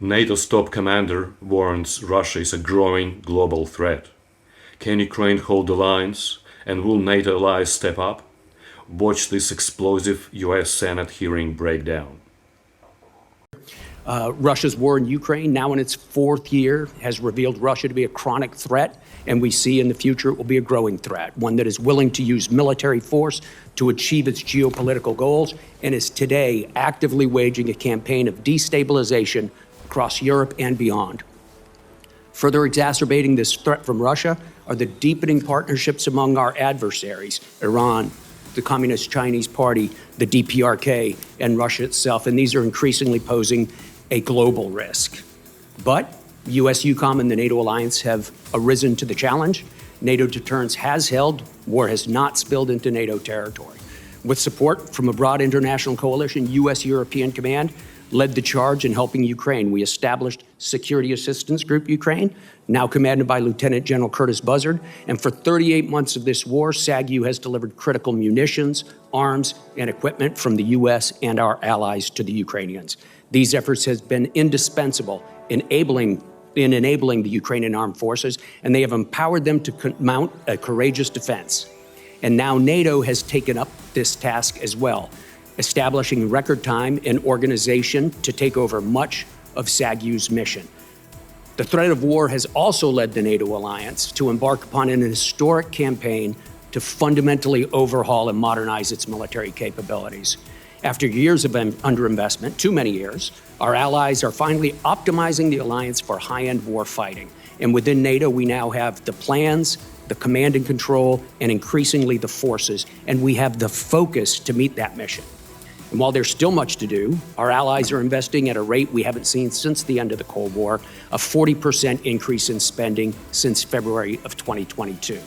NATO's top commander warns Russia is a growing global threat. Can Ukraine hold the lines, and will NATO allies step up? Watch this explosive US Senate hearing breakdown. Russia's war in Ukraine, now in its fourth year, has revealed Russia to be a chronic threat, and we see in the future it will be a growing threat, one that is willing to use military force to achieve its geopolitical goals, and is today actively waging a campaign of destabilization across Europe and beyond. Further exacerbating this threat from Russia are the deepening partnerships among our adversaries, Iran, the Communist Chinese Party, the DPRK, and Russia itself, and these are increasingly posing a global risk. But U.S. EUCOM and the NATO alliance have arisen to the challenge. NATO deterrence has held. War has not spilled into NATO territory. With support from a broad international coalition, U.S. European Command led the charge in helping Ukraine. We established Security Assistance Group Ukraine, now commanded by Lieutenant General Curtis Buzzard. And for 38 months of this war, SAGU has delivered critical munitions, arms, and equipment from the U.S. and our allies to the Ukrainians. These efforts have been indispensable in enabling the Ukrainian armed forces, and they have empowered them to mount a courageous defense. And now NATO has taken up this task as well, establishing in record time an organization to take over much of SAGU's mission. The threat of war has also led the NATO alliance to embark upon an historic campaign to fundamentally overhaul and modernize its military capabilities. After years of underinvestment, too many years, our allies are finally optimizing the alliance for high-end war fighting. And within NATO, we now have the plans, the command and control, and increasingly the forces, and we have the focus to meet that mission. And while there's still much to do, our allies are investing at a rate we haven't seen since the end of the Cold War, a 40% increase in spending since February of 2022.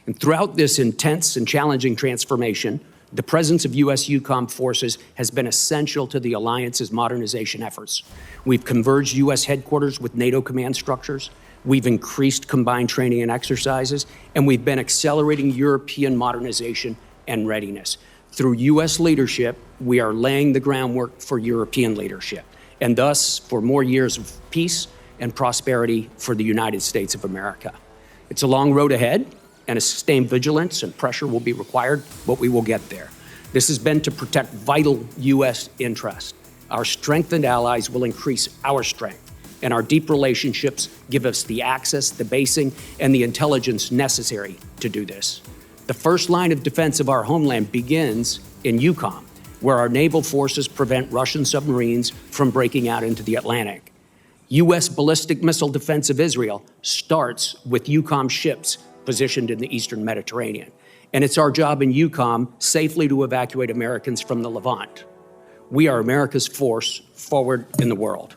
And throughout this intense and challenging transformation, the presence of U.S. EUCOM forces has been essential to the alliance's modernization efforts. We've converged U.S. headquarters with NATO command structures. We've increased combined training and exercises, and we've been accelerating European modernization and readiness. Through U.S. leadership, we are laying the groundwork for European leadership, and thus for more years of peace and prosperity for the United States of America. It's a long road ahead, and a sustained vigilance and pressure will be required, but we will get there. This has been to protect vital U.S. interests. Our strengthened allies will increase our strength, and our deep relationships give us the access, the basing, and the intelligence necessary to do this. The first line of defense of our homeland begins in EUCOM, where our naval forces prevent Russian submarines from breaking out into the Atlantic. U.S. ballistic missile defense of Israel starts with EUCOM ships positioned in the Eastern Mediterranean. And it's our job in EUCOM safely to evacuate Americans from the Levant. We are America's force forward in the world.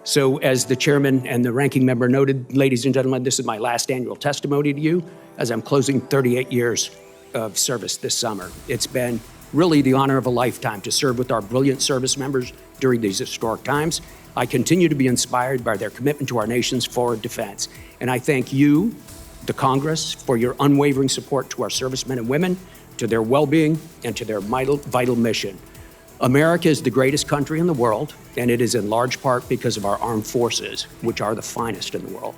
So as the chairman and the ranking member noted, ladies and gentlemen, this is my last annual testimony to you as I'm closing 38 years of service this summer. It's been really the honor of a lifetime to serve with our brilliant service members during these historic times. I continue to be inspired by their commitment to our nation's forward defense. And I thank you, the Congress, for your unwavering support to our servicemen and women, to their well-being, and to their vital mission. America is the greatest country in the world, and it is in large part because of our armed forces, which are the finest in the world.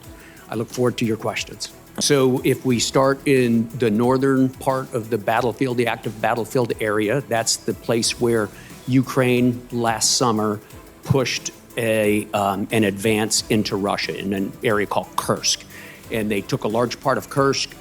I look forward to your questions. So if we start in the northern part of the battlefield, the active battlefield area, that's the place where Ukraine last summer pushed an advance into Russia in an area called Kursk. And they took a large part of Kursk.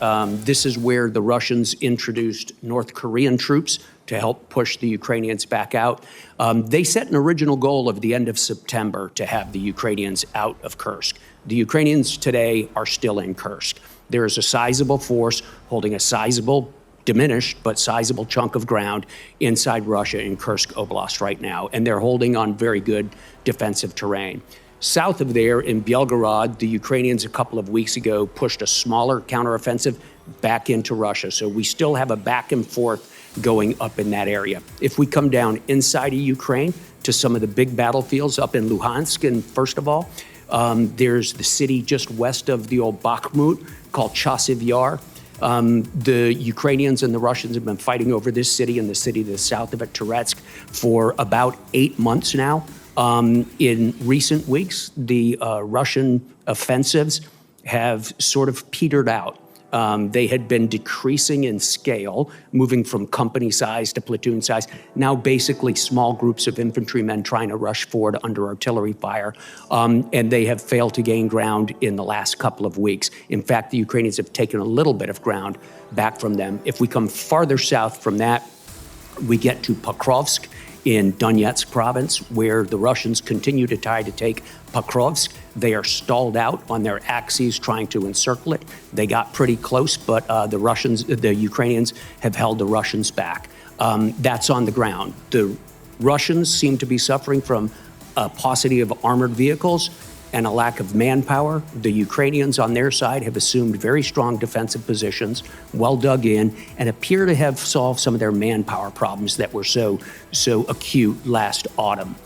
This is where the Russians introduced North Korean troops to help push the Ukrainians back out. They set an original goal of the end of September to have the Ukrainians out of Kursk. The Ukrainians today are still in Kursk. There is a sizable force holding a sizable, diminished, but sizable chunk of ground inside Russia in Kursk Oblast right now, and they're holding on very good defensive terrain. South of there, in Belgorod, the Ukrainians a couple of weeks ago pushed a smaller counteroffensive back into Russia. So we still have a back and forth going up in that area. If we come down inside of Ukraine to some of the big battlefields up in Luhansk, and first of all, there's the city just west of the old Bakhmut called Chasiv Yar. The Ukrainians and the Russians have been fighting over this city and the city to the south of it, Toretsk, for about 8 months now. In recent weeks, the Russian offensives have sort of petered out. They had been decreasing in scale, moving from company size to platoon size, now basically small groups of infantrymen trying to rush forward under artillery fire, and they have failed to gain ground in the last couple of weeks. In fact, the Ukrainians have taken a little bit of ground back from them. If we come farther south from that, we get to Pokrovsk in Donetsk province, where the Russians continue to try to take Pokrovsk. They are stalled out on their axes trying to encircle it. They got pretty close, but the Ukrainians have held the Russians back. That's on the ground. The Russians seem to be suffering from a paucity of armored vehicles and a lack of manpower. The Ukrainians on their side have assumed very strong defensive positions, well dug in, and appear to have solved some of their manpower problems that were so acute last autumn.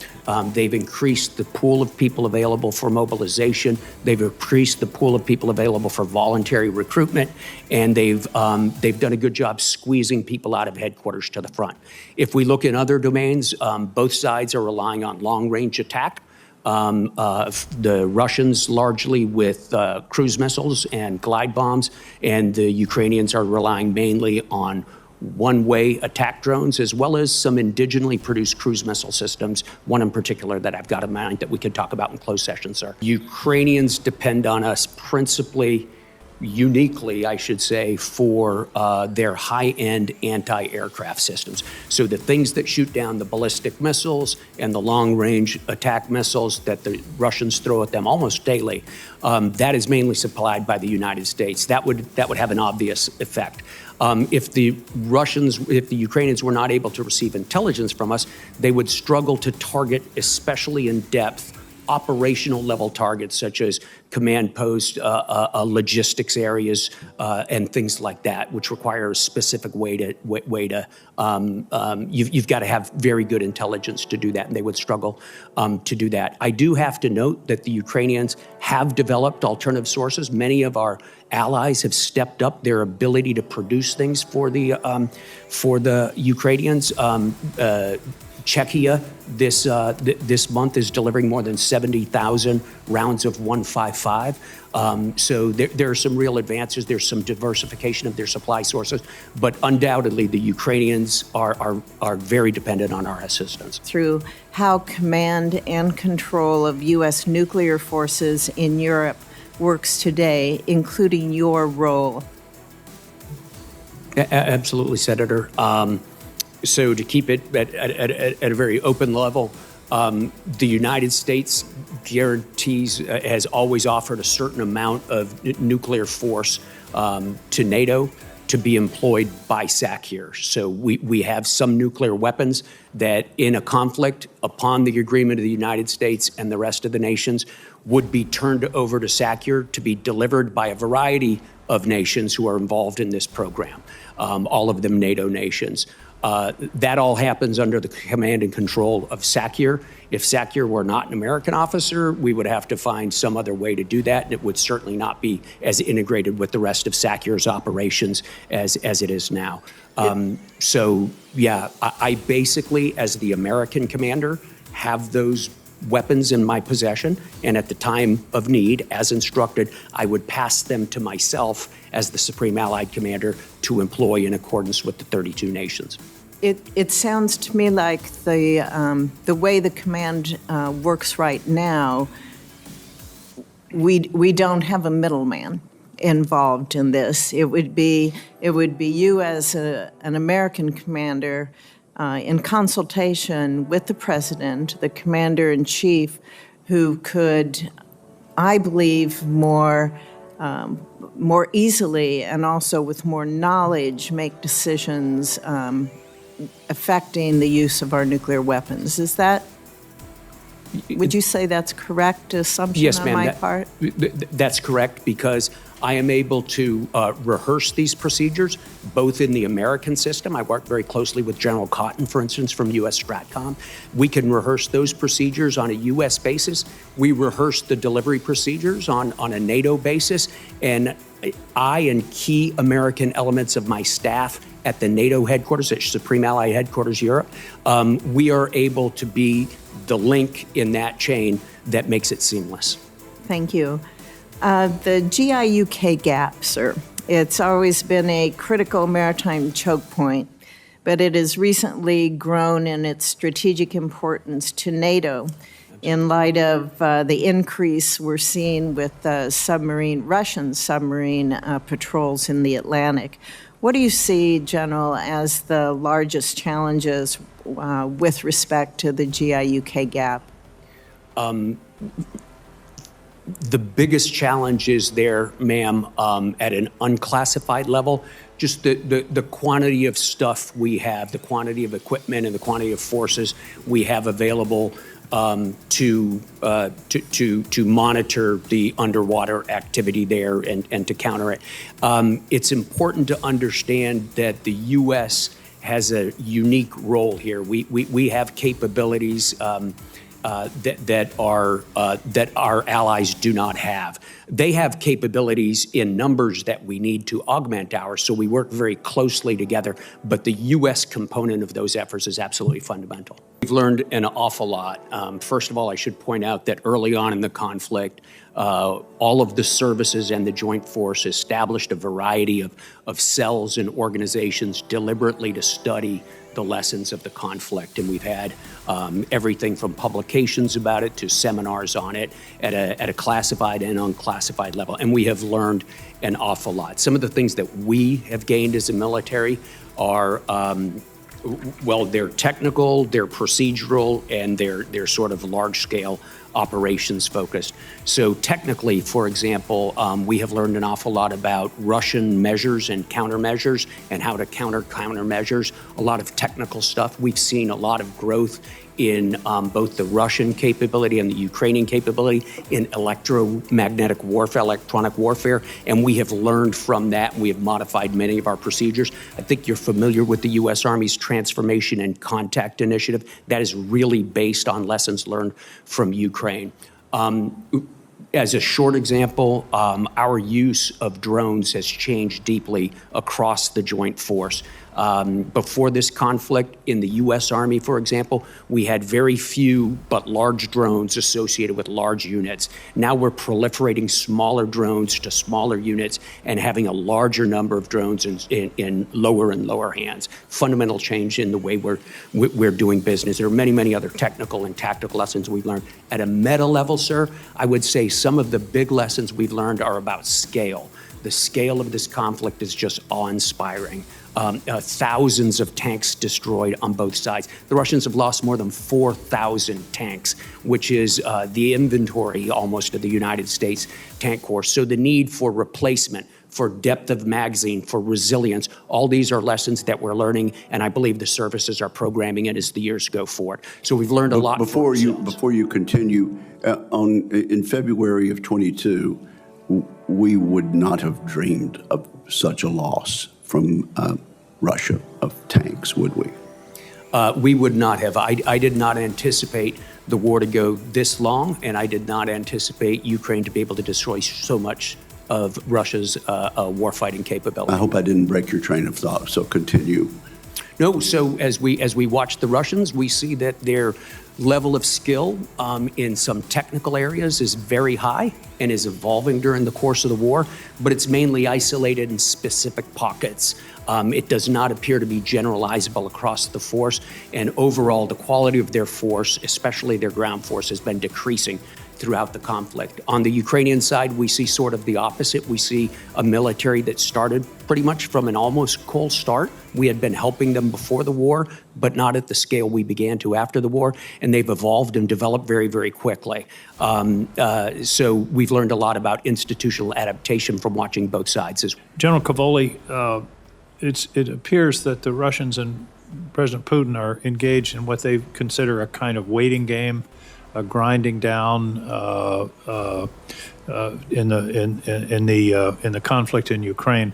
They've increased the pool of people available for mobilization. They've increased the pool of people available for voluntary recruitment, and they've done a good job squeezing people out of headquarters to the front. If we look in other domains, both sides are relying on long-range attack. The Russians largely with cruise missiles and glide bombs, and the Ukrainians are relying mainly on one-way attack drones, as well as some indigenously produced cruise missile systems, one in particular that I've got in mind that we could talk about in closed session, sir. Ukrainians depend on us principally, uniquely, I should say, for their high-end anti-aircraft systems. So the things that shoot down the ballistic missiles and the long-range attack missiles that the Russians throw at them almost daily, that is mainly supplied by the United States. That would have an obvious effect. If the Ukrainians were not able to receive intelligence from us, they would struggle to target, especially in depth, operational level targets such as command post, logistics areas, and things like that, which require a specific way to you've got to have very good intelligence to do that, and they would struggle to do that. I do have to note that the Ukrainians have developed alternative sources. Many of our allies have stepped up their ability to produce things for the Ukrainians. Czechia this month is delivering more than 70,000 rounds of 155. So there are some real advances. There's some diversification of their supply sources, but undoubtedly the Ukrainians are very dependent on our assistance. Through how command and control of U.S. nuclear forces in Europe works today, including your role. Absolutely, Senator. So to keep it at a very open level, the United States guarantees, has always offered a certain amount of nuclear force to NATO to be employed by SAC here. So we have some nuclear weapons that in a conflict, upon the agreement of the United States and the rest of the nations, would be turned over to SACEUR to be delivered by a variety of nations who are involved in this program, all of them NATO nations. That all happens under the command and control of SACEUR. If SACEUR were not an American officer, we would have to find some other way to do that, and it would certainly not be as integrated with the rest of SACEUR's operations as it is now. So, yeah, I basically, as the American commander, have those weapons in my possession, and at the time of need, as instructed, I would pass them to myself as the Supreme Allied Commander to employ in accordance with the 32 nations. It sounds to me like the way the command works right now, we don't have a middleman involved in this. It would be you as an American commander in consultation with the president, the commander-in-chief, who could, I believe, more easily and also with more knowledge make decisions affecting the use of our nuclear weapons. Would you say that's correct assumption yes, on ma'am, my part? That's correct, because I am able to rehearse these procedures, both in the American system. I work very closely with General Cotton, for instance, from U.S. Stratcom. We can rehearse those procedures on a U.S. basis. We rehearse the delivery procedures on a NATO basis. And I and key American elements of my staff at the NATO headquarters, at Supreme Allied Headquarters Europe, we are able to be the link in that chain that makes it seamless. Thank you. The GIUK gap, sir, it's always been a critical maritime choke point, but it has recently grown in its strategic importance to NATO in light of the increase we're seeing with Russian submarine patrols in the Atlantic. What do you see, General, as the largest challenges with respect to the GIUK gap? The biggest challenge is there, ma'am, at an unclassified level, just the quantity of stuff we have, the quantity of equipment and the quantity of forces we have available to monitor the underwater activity there and to counter it. It's important to understand that the U.S. has a unique role here. We have capabilities that our allies do not have. They have capabilities in numbers that we need to augment ours, so we work very closely together, but the U.S. component of those efforts is absolutely fundamental. We've learned an awful lot. First of all, I should point out that early on in the conflict, all of the services and the Joint Force established a variety of cells and organizations deliberately to study the lessons of the conflict. And we've had everything from publications about it to seminars on it at a classified and unclassified level. And we have learned an awful lot. Some of the things that we have gained as a military are, well, they're technical, they're procedural, and they're sort of large-scale operations focused. So technically, for example, we have learned an awful lot about Russian measures and countermeasures and how to counter countermeasures, a lot of technical stuff. We've seen a lot of growth in both the Russian capability and the Ukrainian capability in electromagnetic warfare, electronic warfare, and we have learned from that. We have modified many of our procedures. I think you're familiar with the U.S. Army's Transformation and Contact Initiative. That is really based on lessons learned from Ukraine. As a short example, our use of drones has changed deeply across the Joint Force. Before this conflict in the U.S. Army, for example, we had very few but large drones associated with large units. Now we're proliferating smaller drones to smaller units and having a larger number of drones in lower and lower hands. Fundamental change in the way we're doing business. There are many, many other technical and tactical lessons we've learned. At a meta level, sir, I would say some of the big lessons we've learned are about scale. The scale of this conflict is just awe-inspiring. Thousands of tanks destroyed on both sides. The Russians have lost more than 4,000 tanks, which is the inventory almost of the United States tank corps. So the need for replacement, for depth of magazine, for resilience, all these are lessons that we're learning, and I believe the services are programming it as the years go forward. So we've learned a lot. Before you continue, in February of 22, we would not have dreamed of such a loss from Russia of tanks, would we? We would not have. I did not anticipate the war to go this long, and I did not anticipate Ukraine to be able to destroy so much of Russia's warfighting capability. I hope I didn't break your train of thought, so continue. No, so as we watch the Russians, we see that their level of skill in some technical areas is very high and is evolving during the course of the war, but it's mainly isolated in specific pockets. It does not appear to be generalizable across the force, and overall the quality of their force, especially their ground force, has been decreasing throughout the conflict. On the Ukrainian side, we see sort of the opposite. We see a military that started pretty much from an almost cold start. We had been helping them before the war, but not at the scale we began to after the war, and they've evolved and developed very, very quickly. So we've learned a lot about institutional adaptation from watching both sides. General Cavoli, it appears that the Russians and President Putin are engaged in what they consider a kind of waiting game grinding down in the conflict in Ukraine.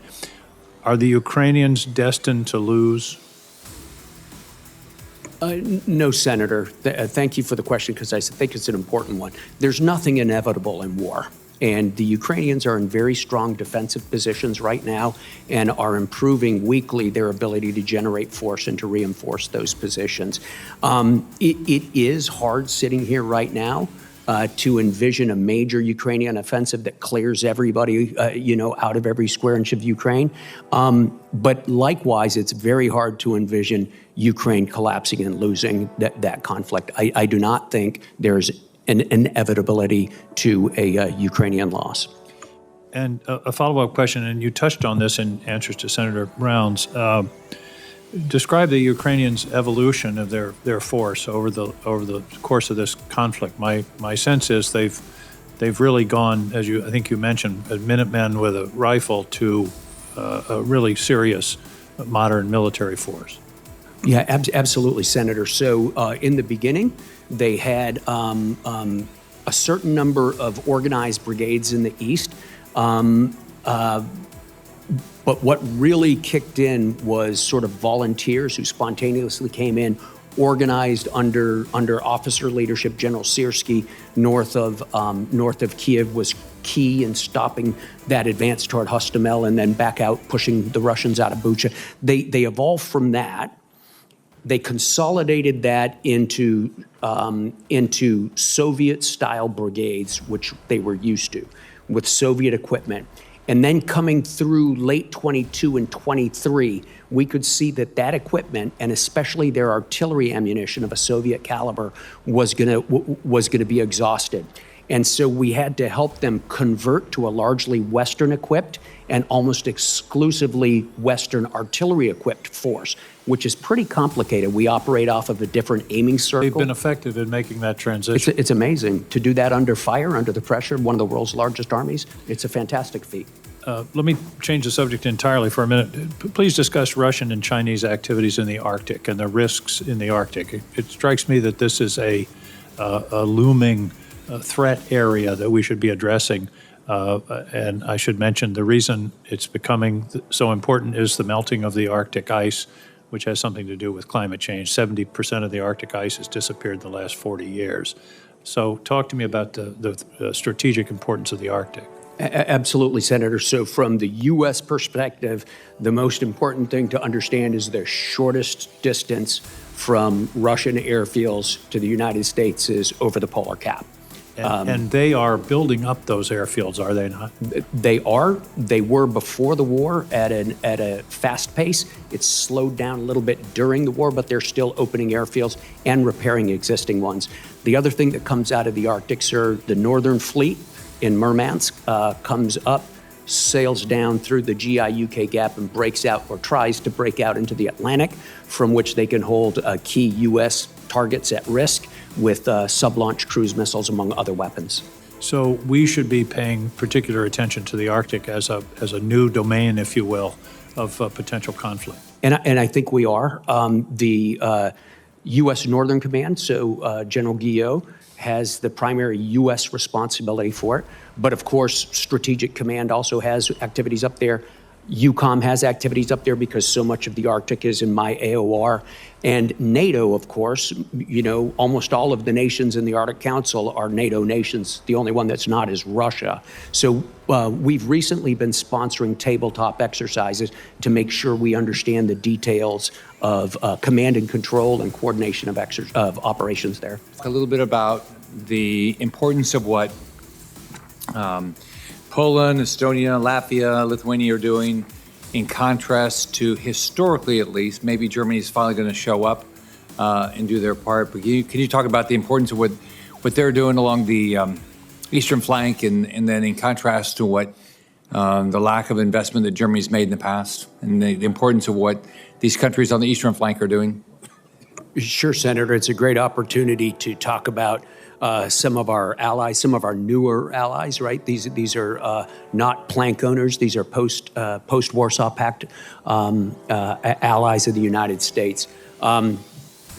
Are the Ukrainians destined to lose? No, Senator. Thank you for the question, because I think it's an important one. There's nothing inevitable in war. And the Ukrainians are in very strong defensive positions right now and are improving weekly their ability to generate force and to reinforce those positions. It is hard sitting here right now to envision a major Ukrainian offensive that clears everybody, out of every square inch of Ukraine. But likewise, it's very hard to envision Ukraine collapsing and losing that conflict. I do not think there's an inevitability to a Ukrainian loss. And a follow-up question, and you touched on this in answers to Senator Brown's. Describe the Ukrainians' evolution of their force over the course of this conflict. My sense is they've really gone, as I think you mentioned, as Minutemen with a rifle to a really serious modern military force. Yeah, absolutely, Senator. So in the beginning, they had a certain number of organized brigades in the east. But what really kicked in was sort of volunteers who spontaneously came in, organized under officer leadership. General Syrski north of Kiev was key in stopping that advance toward Hostomel and then back out, pushing the Russians out of Bucha. They evolved from that. They consolidated that into Soviet-style brigades, which they were used to, with Soviet equipment. And then coming through late 22 and 23, we could see that equipment, and especially their artillery ammunition of a Soviet caliber, was gonna be exhausted. And so we had to help them convert to a largely Western-equipped and almost exclusively Western artillery-equipped force, which is pretty complicated. We operate off of a different aiming circle. They've been effective in making that transition. It's amazing to do that under fire, under the pressure of one of the world's largest armies. It's a fantastic feat. Let me change the subject entirely for a minute. Please discuss Russian and Chinese activities in the Arctic and the risks in the Arctic. It strikes me that this is a looming threat area that we should be addressing. And I should mention the reason it's becoming so important is the melting of the Arctic ice, which has something to do with climate change. 70% of the Arctic ice has disappeared in the last 40 years. So talk to me about the strategic importance of the Arctic. Absolutely, Senator. So from the U.S. perspective, the most important thing to understand is the shortest distance from Russian airfields to the United States is over the polar cap. And they are building up those airfields, are they not? They are. They were before the war at a fast pace. It's slowed down a little bit during the war, but they're still opening airfields and repairing existing ones. The other thing that comes out of the Arctic, sir, the Northern Fleet in Murmansk comes up, sails down through the GI-UK gap and breaks out, or tries to break out into the Atlantic, from which they can hold key U.S. targets at risk with sub-launch cruise missiles, among other weapons. So we should be paying particular attention to the Arctic as a new domain, if you will, of potential conflict. And I think we are. The U.S. Northern Command, so General Guillot, has the primary U.S. responsibility for it. But of course, Strategic Command also has activities up there. EUCOM has activities up there because so much of the Arctic is in my AOR. And NATO, of course, almost all of the nations in the Arctic Council are NATO nations. The only one that's not is Russia. So we've recently been sponsoring tabletop exercises to make sure we understand the details of command and control and coordination of operations there. A little bit about the importance of what Poland, Estonia, Latvia, Lithuania are doing, in contrast to, historically at least, maybe Germany's finally going to show up and do their part. But can you talk about the importance of what they're doing along the eastern flank, and then in contrast to what the lack of investment that Germany's made in the past, and the importance of what these countries on the eastern flank are doing? Sure, Senator. It's a great opportunity to talk about some of our allies, some of our newer allies, right? These are not plank owners. These are post-Warsaw Pact allies of the United States.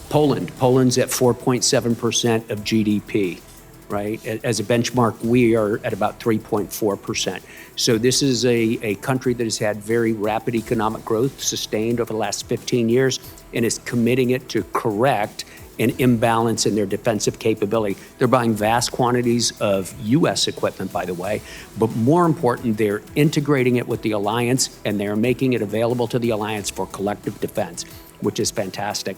Poland's at 4.7% of GDP, right? As a benchmark, we are at about 3.4%. So this is a country that has had very rapid economic growth sustained over the last 15 years and is committing it to correct an imbalance in their defensive capability. They're buying vast quantities of U.S. equipment, by the way, but more important, they're integrating it with the alliance and they're making it available to the alliance for collective defense, which is fantastic.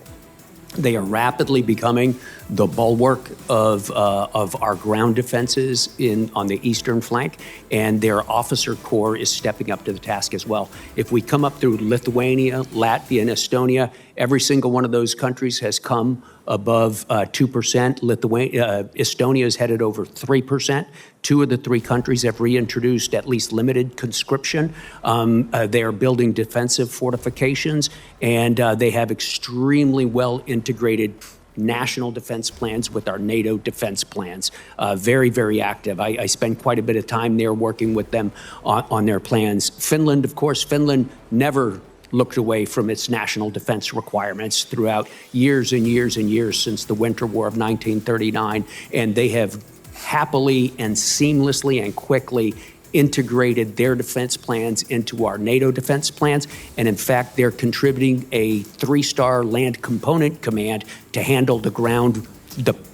They are rapidly becoming the bulwark of our ground defenses on the eastern flank, and their officer corps is stepping up to the task as well. If we come up through Lithuania, Latvia, and Estonia, every single one of those countries has come above 2%. Estonia is headed over 3%. Two of the three countries have reintroduced at least limited conscription. They are building defensive fortifications, and they have extremely well integrated national defense plans with our NATO defense plans. Very, very active. I spend quite a bit of time there working with them on their plans. Finland, of course, Finland never looked away from its national defense requirements throughout years and years and years since the Winter War of 1939, and they have happily and seamlessly and quickly integrated their defense plans into our NATO defense plans. And in fact, they're contributing a 3-star land component command to handle the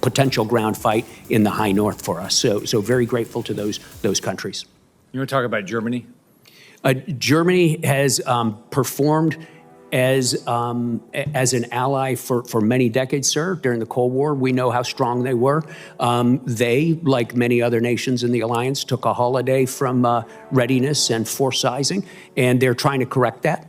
potential ground fight in the high north for us. So very grateful to those countries. You want to talk about Germany? Germany has performed as an ally for many decades, sir. During the Cold War, we know how strong they were. They, like many other nations in the alliance, took a holiday from readiness and force sizing, and they're trying to correct that.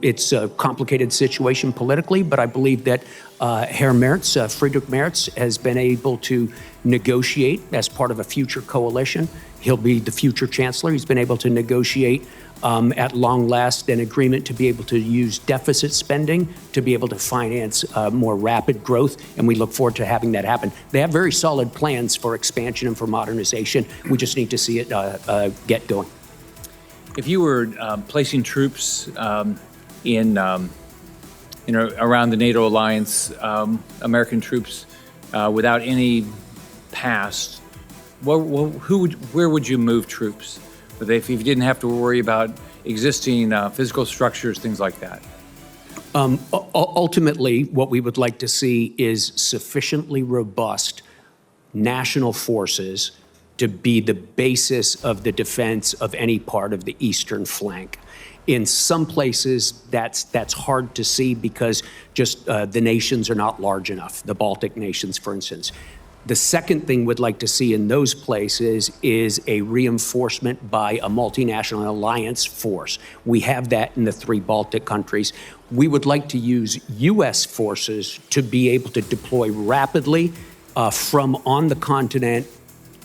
It's a complicated situation politically, but I believe that Herr Merz, Friedrich Merz, has been able to negotiate as part of a future coalition. He'll be the future chancellor. He's been able to negotiate at long last an agreement to be able to use deficit spending to be able to finance more rapid growth, and we look forward to having that happen. They have very solid plans for expansion and for modernization. We just need to see it get going. If you were placing troops in around the NATO alliance, American troops without any past, where would you move troops? If you didn't have to worry about existing physical structures, things like that? Ultimately, what we would like to see is sufficiently robust national forces to be the basis of the defense of any part of the eastern flank. In some places, that's hard to see because just the nations are not large enough, the Baltic nations, for instance. The second thing we'd like to see in those places is a reinforcement by a multinational alliance force. We have that in the 3 Baltic countries. We would like to use U.S. forces to be able to deploy rapidly from on the continent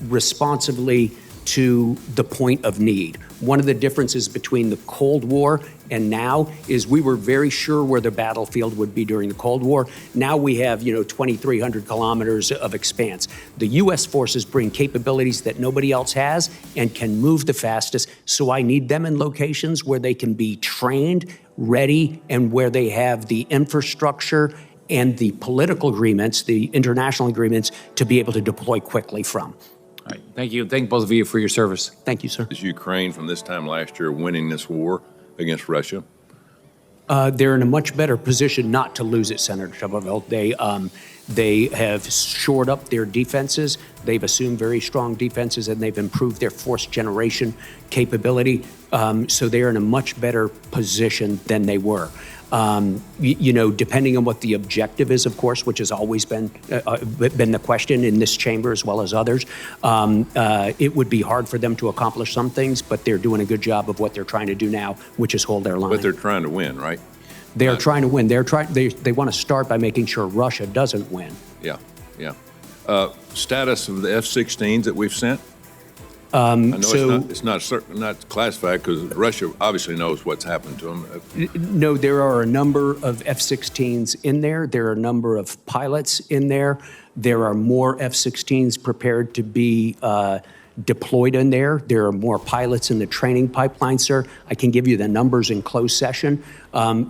responsively to the point of need. One of the differences between the Cold War and now is we were very sure where the battlefield would be during the Cold War. Now we have, 2,300 kilometers of expanse. The U.S. forces bring capabilities that nobody else has and can move the fastest. So I need them in locations where they can be trained, ready, and where they have the infrastructure and the political agreements, the international agreements, to be able to deploy quickly from. All right. Thank you. Thank both of you for your service. Thank you, sir. Is Ukraine from this time last year winning this war against Russia? They're in a much better position not to lose it, Senator Cavoli. They have shored up their defenses. They've assumed very strong defenses, and they've improved their force generation capability. So they're in a much better position than they were. Depending on what the objective is, of course, which has always been the question in this chamber as well as others, it would be hard for them to accomplish some things, but they're doing a good job of what they're trying to do now, which is hold their line. But they're trying to win, right? They're trying to win. They want to start by making sure Russia doesn't win. Yeah. Status of the F-16s that we've sent? I know it's not classified because Russia obviously knows what's happened to them. No, there are a number of F-16s in there. There are a number of pilots in there. There are more F-16s prepared to be deployed in there. There are more pilots in the training pipeline, sir. I can give you the numbers in closed session.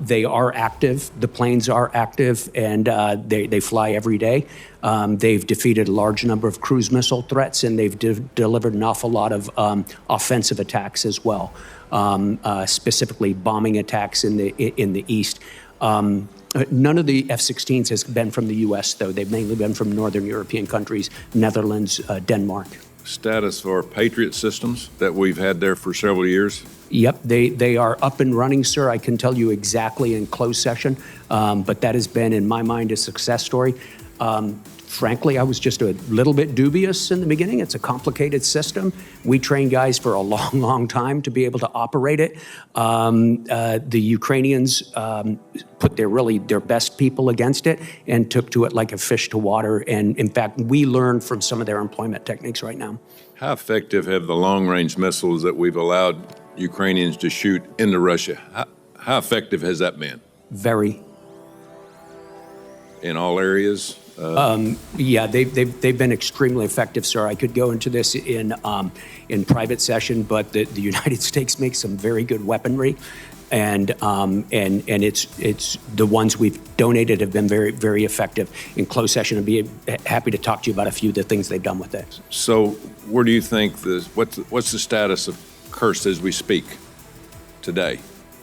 They are active. The planes are active, and they fly every day. They've defeated a large number of cruise missile threats, and they've delivered an awful lot of offensive attacks as well, specifically bombing attacks in the east. None of the F-16s has been from the U.S., though. They've mainly been from northern European countries, Netherlands, Denmark. Status for Patriot systems that we've had there for several years? Yep, they are up and running, sir. I can tell you exactly in closed session, but that has been, in my mind, a success story. Frankly, I was just a little bit dubious in the beginning. It's a complicated system. We train guys for a long, long time to be able to operate it. The Ukrainians put their best people against it and took to it like a fish to water. And in fact, we learned from some of their employment techniques right now. How effective have the long-range missiles that we've allowed Ukrainians to shoot into Russia, how effective has that been? Very. In all areas? Yeah, they've been extremely effective, sir. I could go into this in private session, but the United States makes some very good weaponry, and it's the ones we've donated have been very, very effective. In closed session, I'd be happy to talk to you about a few of the things they've done with it. So, where do you think what's the status of Kursk as we speak today?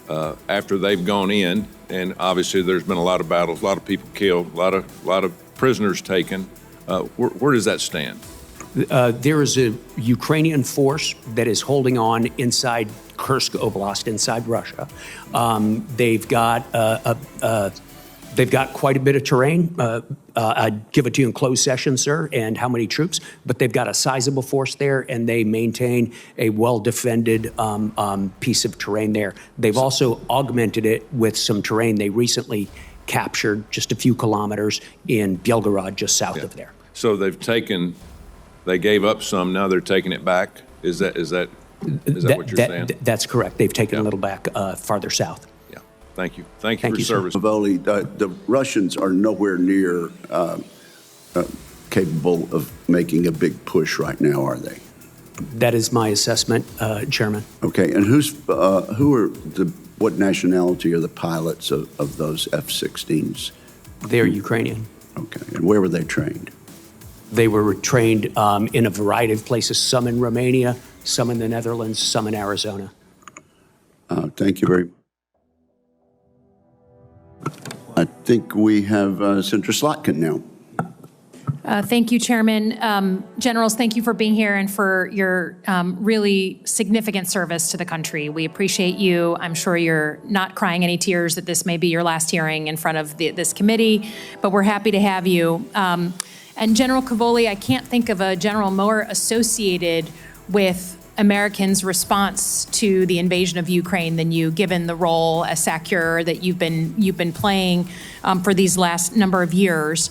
After they've gone in, and obviously there's been a lot of battles, a lot of people killed, a lot of prisoners taken. Where does that stand? There is a Ukrainian force that is holding on inside Kursk Oblast, inside Russia. They've got quite a bit of terrain. I'd give it to you in closed session, sir, and how many troops, but they've got a sizable force there, and they maintain a well-defended piece of terrain there. They've also augmented it with some terrain they recently captured just a few kilometers in Belgorod, just south of there. So they gave up some, now they're taking it back? Is that what you're saying? That's correct. They've taken a little back farther south. Thank you. Thank you for your service. Cavoli, the Russians are nowhere near capable of making a big push right now, are they? That is my assessment, Chairman. Okay, and what nationality are the pilots of those F-16s? They're Ukrainian. Okay, and where were they trained? They were trained in a variety of places, some in Romania, some in the Netherlands, some in Arizona. Thank you very much. I think we have Senator Slotkin now. Thank you, Chairman. Generals, thank you for being here and for your really significant service to the country. We appreciate you. I'm sure you're not crying any tears that this may be your last hearing in front of this committee, but we're happy to have you. And General Cavoli, I can't think of a general more associated with Americans' response to the invasion of Ukraine than you, given the role as SACEUR that you've been playing for these last number of years.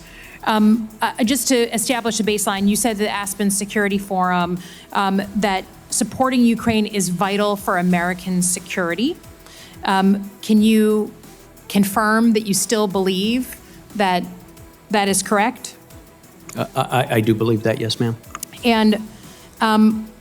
Just to establish a baseline, you said at the Aspen Security Forum that supporting Ukraine is vital for American security. Can you confirm that you still believe that that is correct? I do believe that, yes, ma'am. And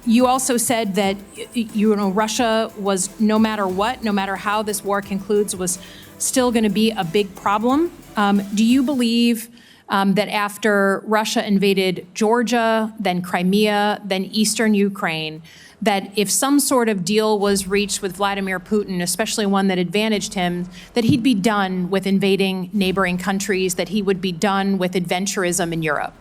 you also said that Russia was, no matter what, no matter how this war concludes, was still going to be a big problem. Do you believe that after Russia invaded Georgia, then Crimea, then eastern Ukraine, that if some sort of deal was reached with Vladimir Putin, especially one that advantaged him, that he'd be done with invading neighboring countries, that he would be done with adventurism in Europe?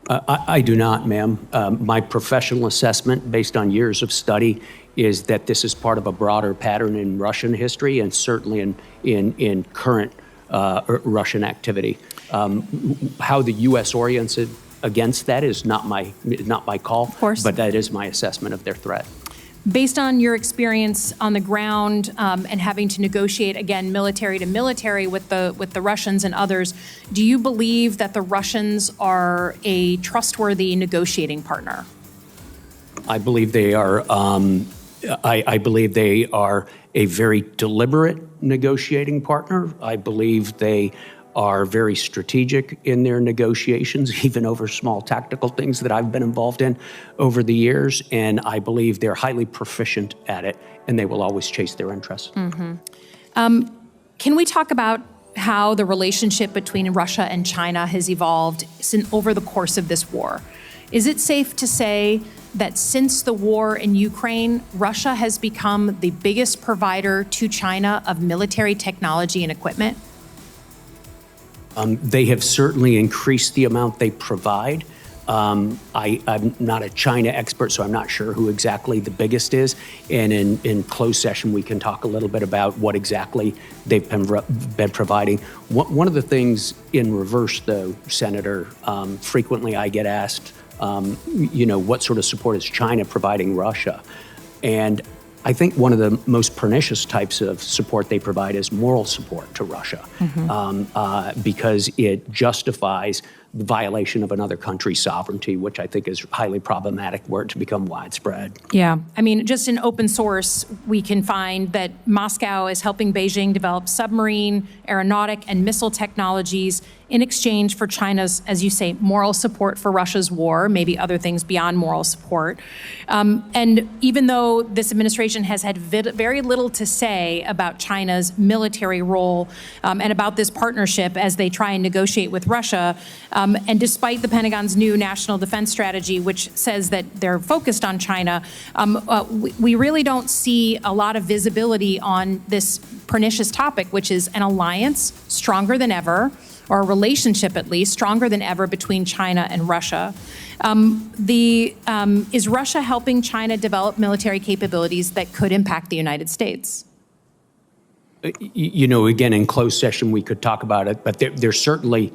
I do not, ma'am. My professional assessment, based on years of study, is that this is part of a broader pattern in Russian history and certainly in current Russian activity. How the U.S. oriented against that is not my call, of course, but that is my assessment of their threat. Based on your experience on the ground and having to negotiate, again, military to military with the Russians and others, do you believe that the Russians are a trustworthy negotiating partner? I believe they are. I believe they are a very deliberate negotiating partner. I believe they are very strategic in their negotiations, even over small tactical things that I've been involved in over the years. And I believe they're highly proficient at it, and they will always chase their interests. Can we talk about how the relationship between Russia and China has evolved over the course of this war? Is it safe to say that since the war in Ukraine, Russia has become the biggest provider to China of military technology and equipment? They have certainly increased the amount they provide. I'm not a China expert, so I'm not sure who exactly the biggest is. And in closed session, we can talk a little bit about what exactly they've been providing. One of the things in reverse, though, Senator, frequently I get asked, what sort of support is China providing Russia? And I think one of the most pernicious types of support they provide is moral support to Russia, because it justifies the violation of another country's sovereignty, which I think is highly problematic were it to become widespread. Yeah, I mean, just in open source, we can find that Moscow is helping Beijing develop submarine, aeronautic, and missile technologies in exchange for China's, as you say, moral support for Russia's war, maybe other things beyond moral support. And even though this administration has had very little to say about China's military role and about this partnership as they try and negotiate with Russia, and despite the Pentagon's new national defense strategy, which says that they're focused on China, we really don't see a lot of visibility on this pernicious topic, which is an alliance stronger than ever, or a relationship at least, stronger than ever between China and Russia. Is Russia helping China develop military capabilities that could impact the United States? Again, in closed session, we could talk about it, but they're certainly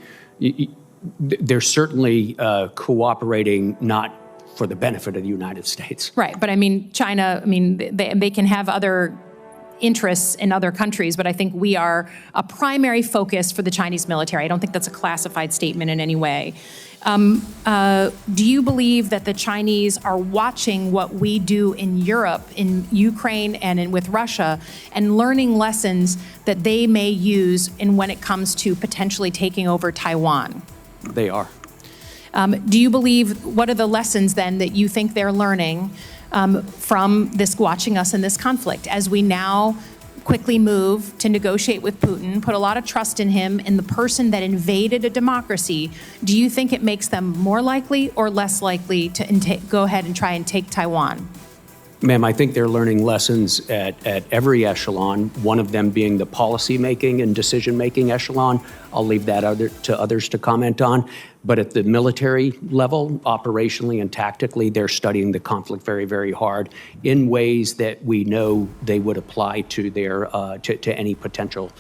cooperating not for the benefit of the United States. Right, but I mean, China, they can have other interests in other countries, but I think we are a primary focus for the Chinese military. I don't think that's a classified statement in any way. Do you believe that the Chinese are watching what we do in Europe, in Ukraine, and with Russia, and learning lessons that they may use when it comes to potentially taking over Taiwan? They are. Do you believe, what are the lessons then that you think they're learning from this, watching us in this conflict, as we now quickly move to negotiate with Putin, put a lot of trust in him, in the person that invaded a democracy? Do you think it makes them more likely or less likely to go ahead and try and take Taiwan? Ma'am, I think they're learning lessons at every echelon, one of them being the policy-making and decision-making echelon. I'll leave that to others to comment on. But at the military level, operationally and tactically, they're studying the conflict very, very hard in ways that we know they would apply to their to any potential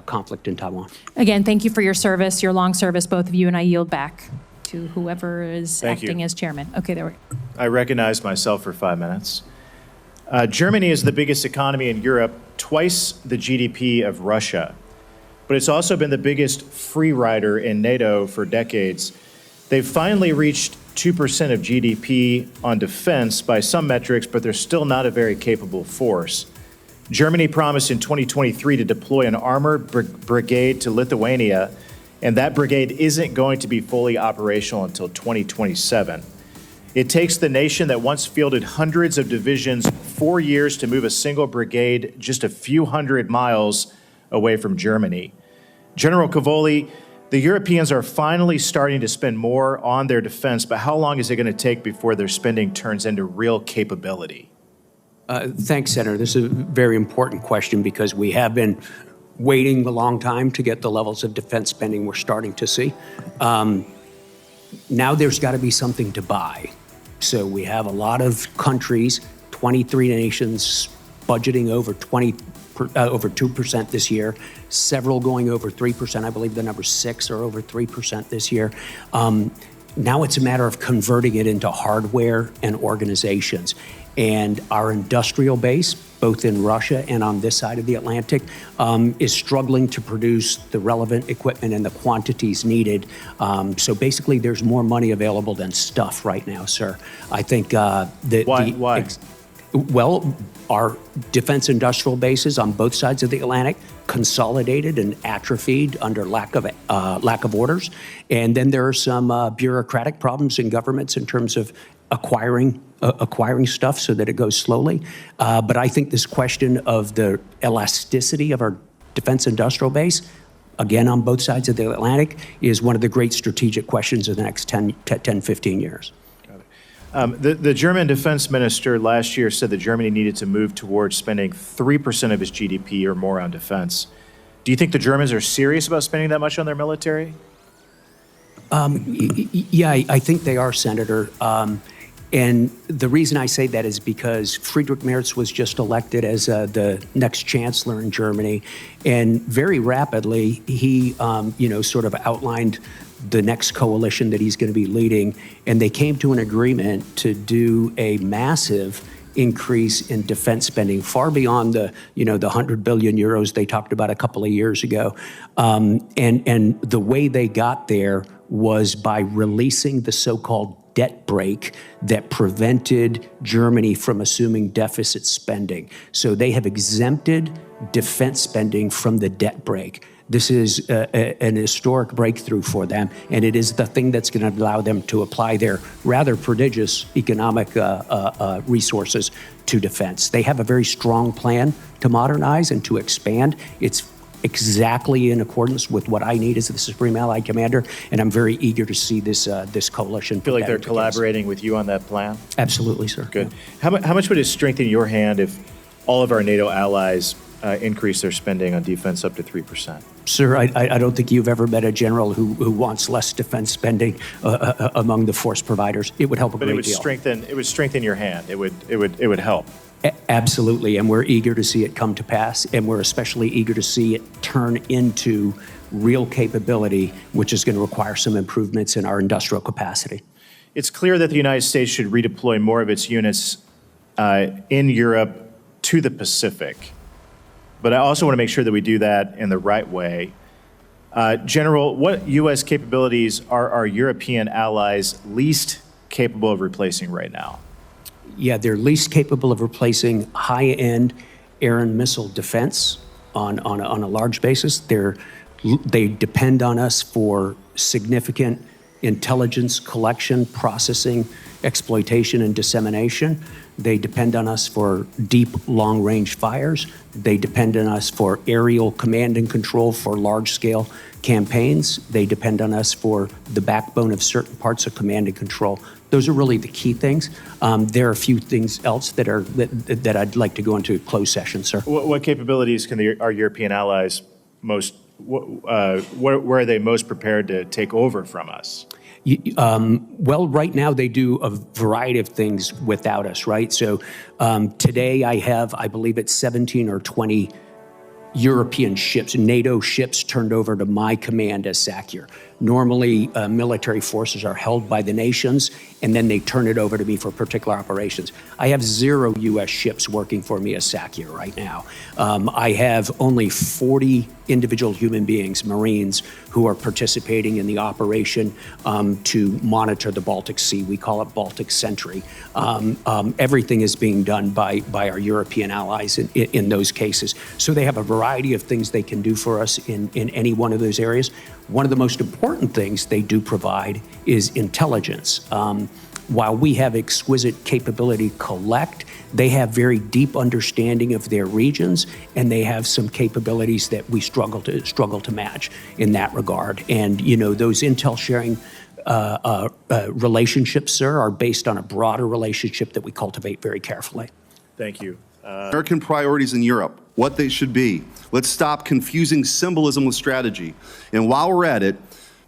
conflict in Taiwan. Again, thank you for your service, your long service, both of you, and I yield back to whoever is acting as chairman. Okay, there we go. I recognize myself for 5 minutes. Germany is the biggest economy in Europe, twice the GDP of Russia. But it's also been the biggest free rider in NATO for decades. They've finally reached 2% of GDP on defense by some metrics, but they're still not a very capable force. Germany promised in 2023 to deploy an armored brigade to Lithuania, and that brigade isn't going to be fully operational until 2027. It takes the nation that once fielded hundreds of divisions 4 years to move a single brigade just a few hundred miles away from Germany. General Cavoli, the Europeans are finally starting to spend more on their defense, but how long is it going to take before their spending turns into real capability? Thanks, Senator. This is a very important question because we have been waiting a long time to get the levels of defense spending we're starting to see. Now there's got to be something to buy. So we have a lot of countries, 23 nations, budgeting over 2% this year, several going over 3%. I believe the number 6 are over 3% this year. Now it's a matter of converting it into hardware and organizations. And our industrial base, both in Russia and on this side of the Atlantic, is struggling to produce the relevant equipment and the quantities needed. So basically, there's more money available than stuff right now, sir. I think that Why? Well, our defense industrial bases on both sides of the Atlantic consolidated and atrophied under lack of orders. And then there are some bureaucratic problems in governments in terms of acquiring stuff so that it goes slowly. But I think this question of the elasticity of our defense industrial base, again, on both sides of the Atlantic, is one of the great strategic questions of the next 10, 15 years. The German defense minister last year said that Germany needed to move towards spending 3% of its GDP or more on defense. Do you think the Germans are serious about spending that much on their military? Yeah, I think they are, Senator. And the reason I say that is because Friedrich Merz was just elected as the next chancellor in Germany. And very rapidly, he, sort of outlined the next coalition that he's going to be leading. And they came to an agreement to do a massive increase in defense spending, far beyond the 100 billion euros they talked about a couple of years ago. And the way they got there was by releasing the so-called debt brake that prevented Germany from assuming deficit spending. So they have exempted defense spending from the debt brake. This is an historic breakthrough for them, and it is the thing that's going to allow them to apply their rather prodigious economic resources to defense. They have a very strong plan to modernize and to expand. It's exactly in accordance with what I need as the Supreme Allied Commander, and I'm very eager to see this coalition. Feel like they're collaborating with you on that plan? Absolutely, sir. Good. How much would it strengthen your hand if all of our NATO allies increase their spending on defense up to 3%? Sir, I don't think you've ever met a general who wants less defense spending among the force providers. It would help a great deal. But it would strengthen your hand. It would help. Absolutely, and we're eager to see it come to pass, and we're especially eager to see it turn into real capability, which is going to require some improvements in our industrial capacity. It's clear that the United States should redeploy more of its units in Europe to the Pacific. But I also want to make sure that we do that in the right way. General, what U.S. capabilities are our European allies least capable of replacing right now? Yeah, they're least capable of replacing high-end air and missile defense on a large basis. They depend on us for significant intelligence collection, processing, exploitation, and dissemination. They depend on us for deep, long-range fires. They depend on us for aerial command and control for large-scale campaigns. They depend on us for the backbone of certain parts of command and control. Those are really the key things. There are a few things else that I'd like to go into closed session, sir. What capabilities can our European allies where are they most prepared to take over from us? Well, right now they do a variety of things without us, right? So today I believe it's 17 or 20 European ships, NATO ships turned over to my command as SACEUR. Normally, military forces are held by the nations, and then they turn it over to me for particular operations. I have 0 U.S. ships working for me as SACEUR right now. I have only 40 individual human beings, Marines, who are participating in the operation to monitor the Baltic Sea. We call it Baltic Sentry. Everything is being done by our European allies in those cases. So they have a variety of things they can do for us in any one of those areas. One of the most important things they do provide is intelligence. While we have exquisite capability to collect, they have very deep understanding of their regions, and they have some capabilities that we struggle to match in that regard. And those intel sharing relationships, sir, are based on a broader relationship that we cultivate very carefully. Thank you. American priorities in Europe, what they should be. Let's stop confusing symbolism with strategy. And while we're at it,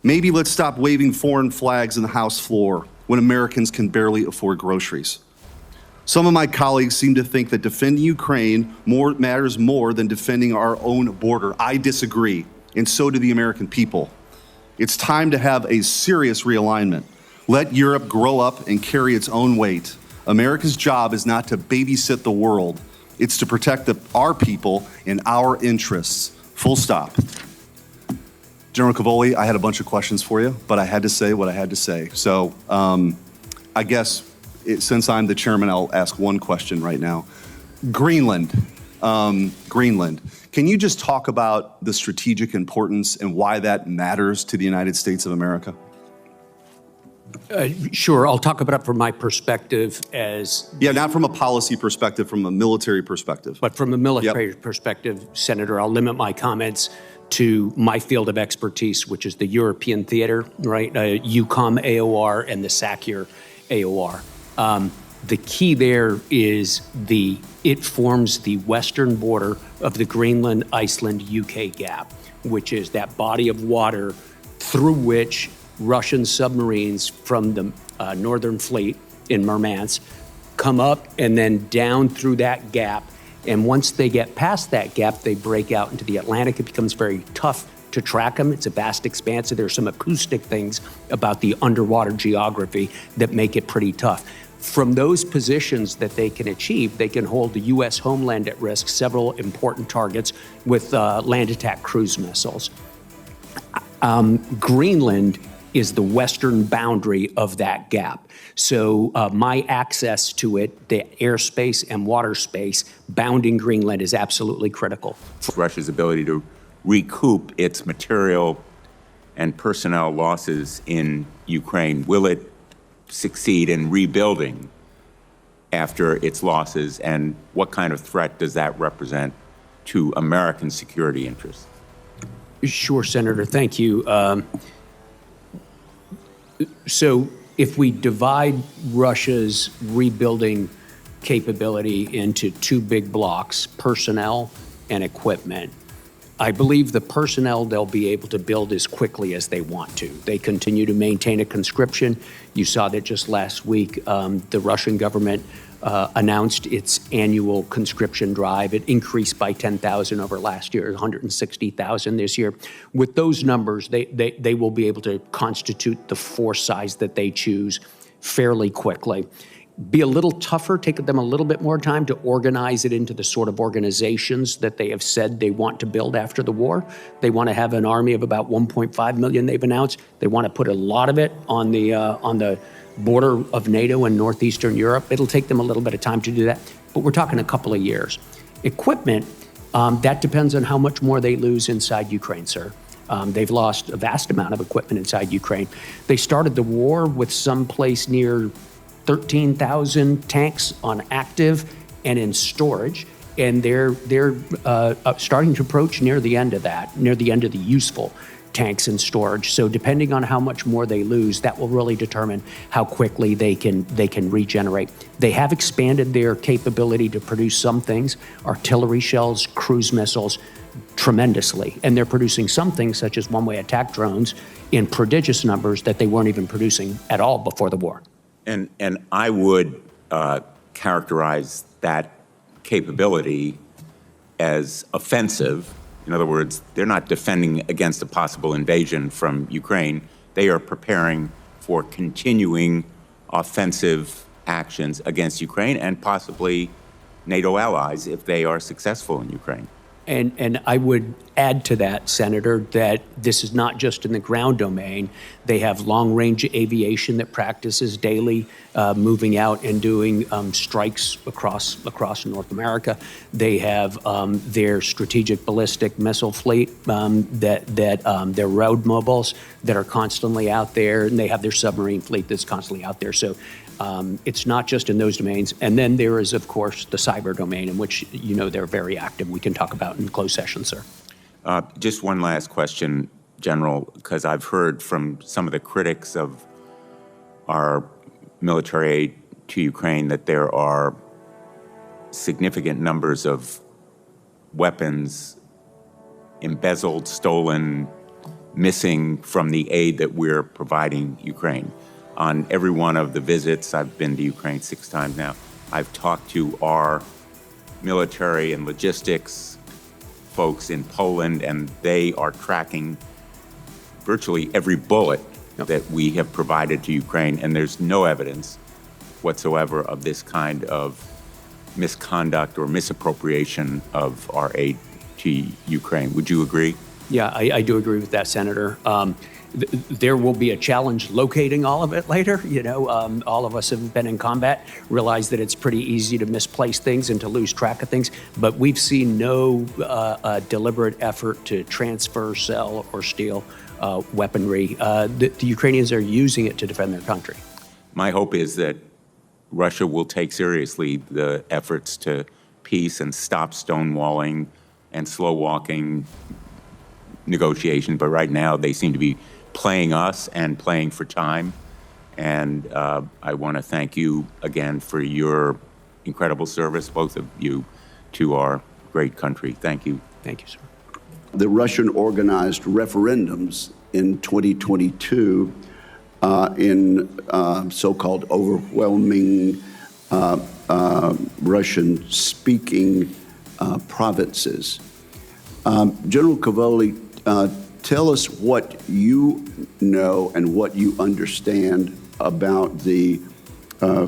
maybe let's stop waving foreign flags in the House floor when Americans can barely afford groceries. Some of my colleagues seem to think that defending Ukraine matters more than defending our own border. I disagree, and so do the American people. It's time to have a serious realignment. Let Europe grow up and carry its own weight. America's job is not to babysit the world. It's to protect our people and our interests. Full stop. General Cavoli, I had a bunch of questions for you, but I had to say what I had to say. So I guess since I'm the chairman, I'll ask one question right now. Greenland. Greenland. Can you just talk about the strategic importance and why that matters to the United States of America? Sure, I'll talk about it from my perspective Yeah, not from a policy perspective, from a military perspective. But from a military perspective, Senator, I'll limit my comments to my field of expertise, which is the European theater, right? EUCOM AOR and the SACEUR AOR. The key there is it forms the western border of the Greenland-Iceland-UK gap, which is that body of water through which Russian submarines from the Northern Fleet in Murmansk come up and then down through that gap. And once they get past that gap, they break out into the Atlantic. It becomes very tough to track them. It's a vast expanse. There are some acoustic things about the underwater geography that make it pretty tough. From those positions that they can achieve, they can hold the U.S. homeland at risk, several important targets with land attack cruise missiles. Greenland is the western boundary of that gap. So my access to it, the airspace and water space bounding Greenland is absolutely critical. Russia's ability to recoup its material and personnel losses in Ukraine, will it succeed in rebuilding after its losses, and what kind of threat does that represent to American security interests? Sure, Senator, thank you. So if we divide Russia's rebuilding capability into two big blocks, personnel and equipment, I believe the personnel they'll be able to build as quickly as they want to. They continue to maintain a conscription. You saw that just last week, the Russian government announced its annual conscription drive. It increased by 10,000 over last year, 160,000 this year. With those numbers, they will be able to constitute the force size that they choose fairly quickly. Be a little tougher, take them a little bit more time to organize it into the sort of organizations that they have said they want to build after the war. They want to have an army of about 1.5 million they've announced. They want to put a lot of it on the border of NATO and northeastern Europe. It'll take them a little bit of time to do that, but we're talking a couple of years. Equipment, that depends on how much more they lose inside Ukraine, sir. They've lost a vast amount of equipment inside Ukraine. They started the war with someplace near 13,000 tanks on active and in storage, and they're starting to approach near the end of that, near the end of the useful tanks in storage. So depending on how much more they lose, that will really determine how quickly they can regenerate. They have expanded their capability to produce some things, artillery shells, cruise missiles, tremendously. And they're producing some things such as one-way attack drones in prodigious numbers that they weren't even producing at all before the war. And I would characterize that capability as offensive. In other words, they're not defending against a possible invasion from Ukraine. They are preparing for continuing offensive actions against Ukraine and possibly NATO allies if they are successful in Ukraine. And I would add to that, Senator, that this is not just in the ground domain. They have long-range aviation that practices daily, moving out and doing strikes across North America. They have their strategic ballistic missile fleet, their road mobiles that are constantly out there, and they have their submarine fleet that's constantly out there. So it's not just in those domains. And then there is, of course, the cyber domain, in which they're very active. We can talk about in closed session, sir. Just one last question, General, because I've heard from some of the critics of our military aid to Ukraine that there are significant numbers of weapons embezzled, stolen, missing from the aid that we're providing Ukraine. On every one of the visits, I've been to Ukraine 6 times now, I've talked to our military and logistics folks in Poland, and they are tracking virtually every bullet that we have provided to Ukraine, and there's no evidence whatsoever of this kind of misconduct or misappropriation of our aid to Ukraine. Would you agree? Yeah, I do agree with that, Senator. there will be a challenge locating all of it later. All of us have been in combat, realize that it's pretty easy to misplace things and to lose track of things. But we've seen no deliberate effort to transfer, sell, or steal weaponry. The Ukrainians are using it to defend their country. My hope is that Russia will take seriously the efforts to peace and stop stonewalling and slow-walking negotiation. But right now, they seem to be playing us and playing for time. And I want to thank you again for your incredible service, both of you, to our great country. Thank you. Thank you, sir. The Russian organized referendums in 2022 in so-called overwhelming Russian-speaking provinces. General Cavoli, tell us what you know and what you understand about the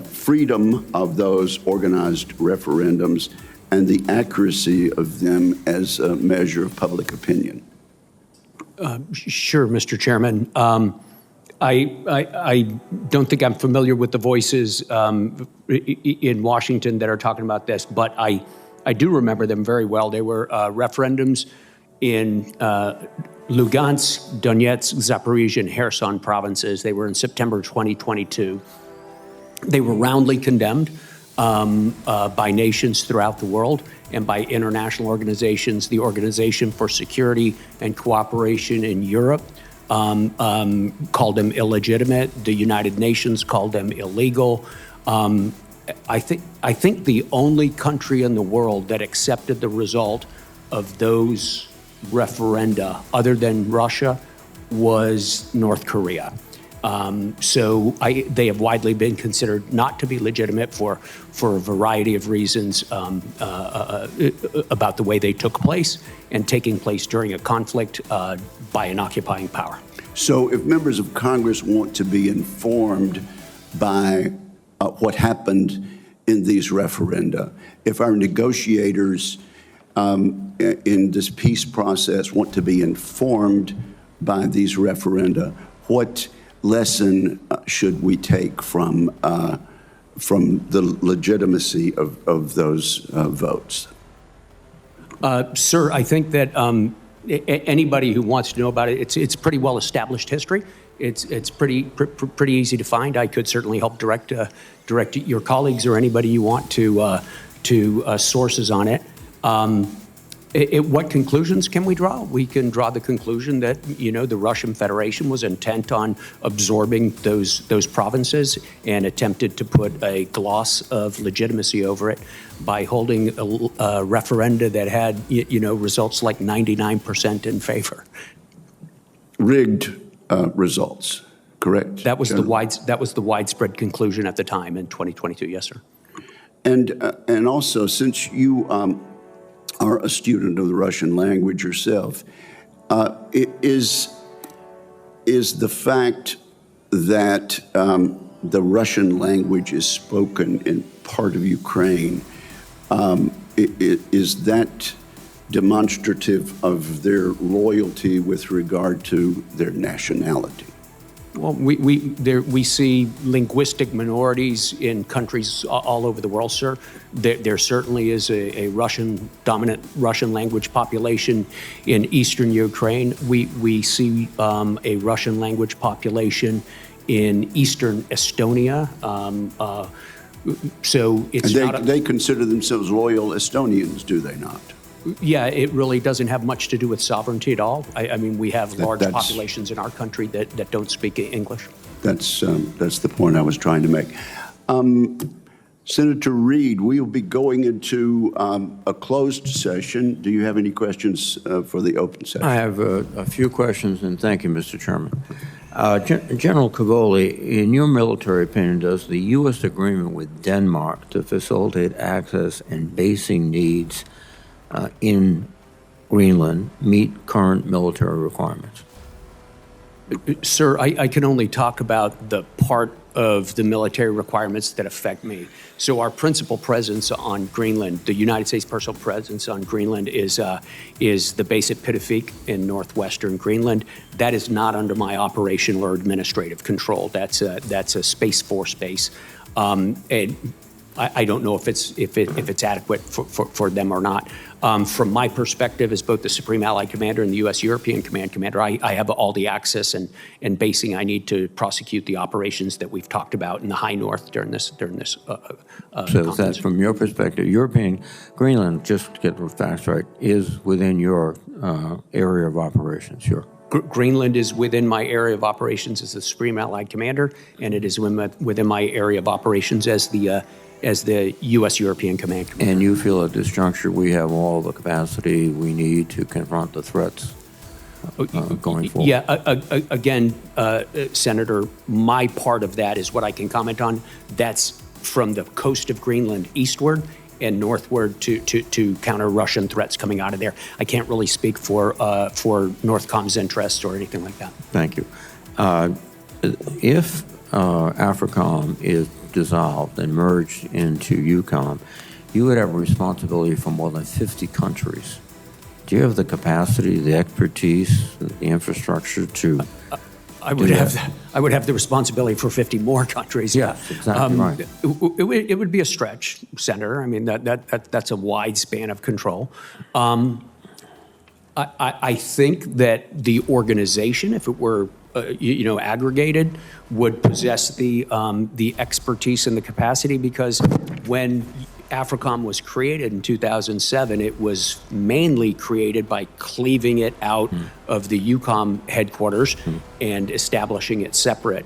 freedom of those organized referendums and the accuracy of them as a measure of public opinion. Sure, Mr. Chairman. I don't think I'm familiar with the voices in Washington that are talking about this, but I do remember them very well. They were referendums in Lugansk, Donetsk, Zaporizhia, and Kherson provinces. They were in September 2022. They were roundly condemned by nations throughout the world and by international organizations. The Organization for Security and Cooperation in Europe called them illegitimate. The United Nations called them illegal. I think the only country in the world that accepted the result of those referenda, other than Russia, was North Korea. So they have widely been considered not to be legitimate for a variety of reasons about the way they took place and taking place during a conflict by an occupying power. So if members of Congress want to be informed by what happened in these referenda, if our negotiators in this peace process want to be informed by these referenda, what lesson should we take from the legitimacy of those votes? Sir, I think that anybody who wants to know about it, it's pretty well established history. It's pretty easy to find. I could certainly help direct your colleagues or anybody you want to sources on it. What conclusions can we draw? We can draw the conclusion that, the Russian Federation was intent on absorbing those provinces and attempted to put a gloss of legitimacy over it by holding a referenda that had, results like 99% in favor. Rigged results, correct? That was the widespread conclusion at the time in 2022. Yes, sir. And also, since you are a student of the Russian language yourself, is the fact that the Russian language is spoken in part of Ukraine, is that demonstrative of their loyalty with regard to their nationality? Well, we see linguistic minorities in countries all over the world, sir. There certainly is a dominant Russian language population in eastern Ukraine. We see a Russian language population in eastern Estonia. So it's they consider themselves loyal Estonians, do they not? Yeah, it really doesn't have much to do with sovereignty at all. I mean, we have large populations in our country that don't speak English. That's the point I was trying to make. Senator Reid, we will be going into a closed session. Do you have any questions for the open session? I have a few questions, and thank you, Mr. Chairman. General Cavoli, in your military opinion, does the U.S. agreement with Denmark to facilitate access and basing needs in Greenland meet current military requirements? Sir, I can only talk about the part of the military requirements that affect me. So our principal presence on Greenland, the United States personal presence on Greenland, is the base at Pitafik in northwestern Greenland. That is not under my operational or administrative control. That's a Space Force base. And I don't know if it's adequate for them or not. From my perspective as both the Supreme Allied Commander and the U.S. European Command Commander, I have all the access and basing I need to prosecute the operations that we've talked about in the High North during this So conference. that, from your perspective, Greenland, just to get the facts right, is within your area of operations, Greenland is within my area of operations as the Supreme Allied Commander, and it is within my area of operations as the U.S. European Command Commander. And you feel at this juncture we have all the capacity we need to confront the threats going forward? Yeah, again, Senator, my part of that is what I can comment on. That's from the coast of Greenland eastward and northward to counter Russian threats coming out of there. I can't really speak for Northcom's interests or anything like that. Thank you. If AFRICOM is dissolved and merged into EUCOM, you would have a responsibility for more than 50 countries. Do you have the capacity, the expertise, the infrastructure to I would have the responsibility for 50 more countries. Yes, exactly right. It would be a stretch, Senator. I mean, that's a wide span of control. I think that the organization, if it were aggregated, would possess the expertise and the capacity, because when AFRICOM was created in 2007, it was mainly created by cleaving it out of the EUCOM headquarters and establishing it separate,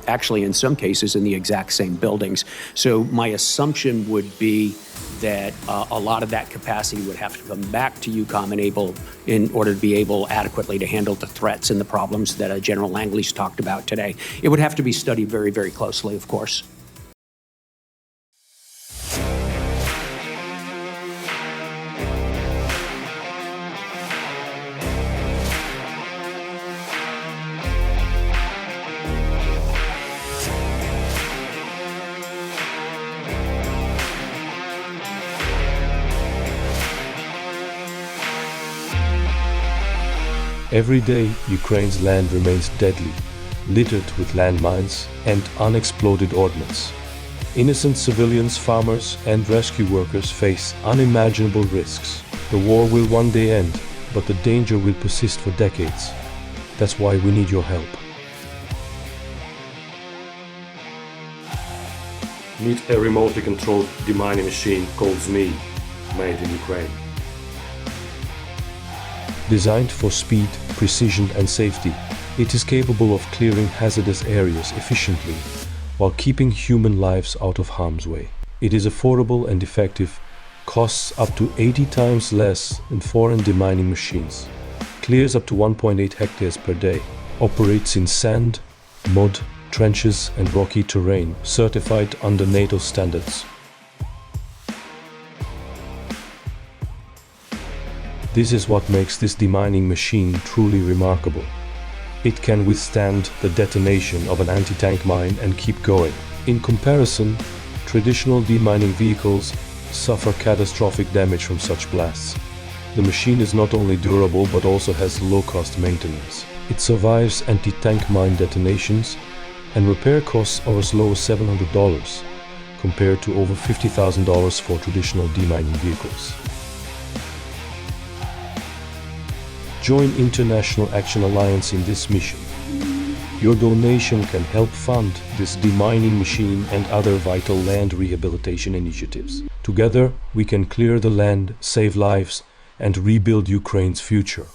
actually in some cases in the exact same buildings. So my assumption would be that a lot of that capacity would have to come back to EUCOM in order to be able adequately to handle the threats and the problems that General Langley's talked about today. It would have to be studied very, very closely, of course. Every day, Ukraine's land remains deadly, littered with landmines and unexploded ordnance. Innocent civilians, farmers, and rescue workers face unimaginable risks. The war will one day end, but the danger will persist for decades. That's why we need your help. Meet a remotely controlled demining machine called ZMI, made in Ukraine. Designed for speed, precision and safety, it is capable of clearing hazardous areas efficiently while keeping human lives out of harm's way. It is affordable and effective, costs up to 80 times less than foreign demining machines, clears up to 1.8 hectares per day, operates in sand, mud, trenches and rocky terrain, certified under NATO standards. This is what makes this demining machine truly remarkable. It can withstand the detonation of an anti-tank mine and keep going. In comparison, traditional demining vehicles suffer catastrophic damage from such blasts. The machine is not only durable but also has low-cost maintenance. It survives anti-tank mine detonations, and repair costs are as low as $700 compared to over $50,000 for traditional demining vehicles. Join International Action Alliance in this mission. Your donation can help fund this demining machine and other vital land rehabilitation initiatives. Together, we can clear the land, save lives, and rebuild Ukraine's future.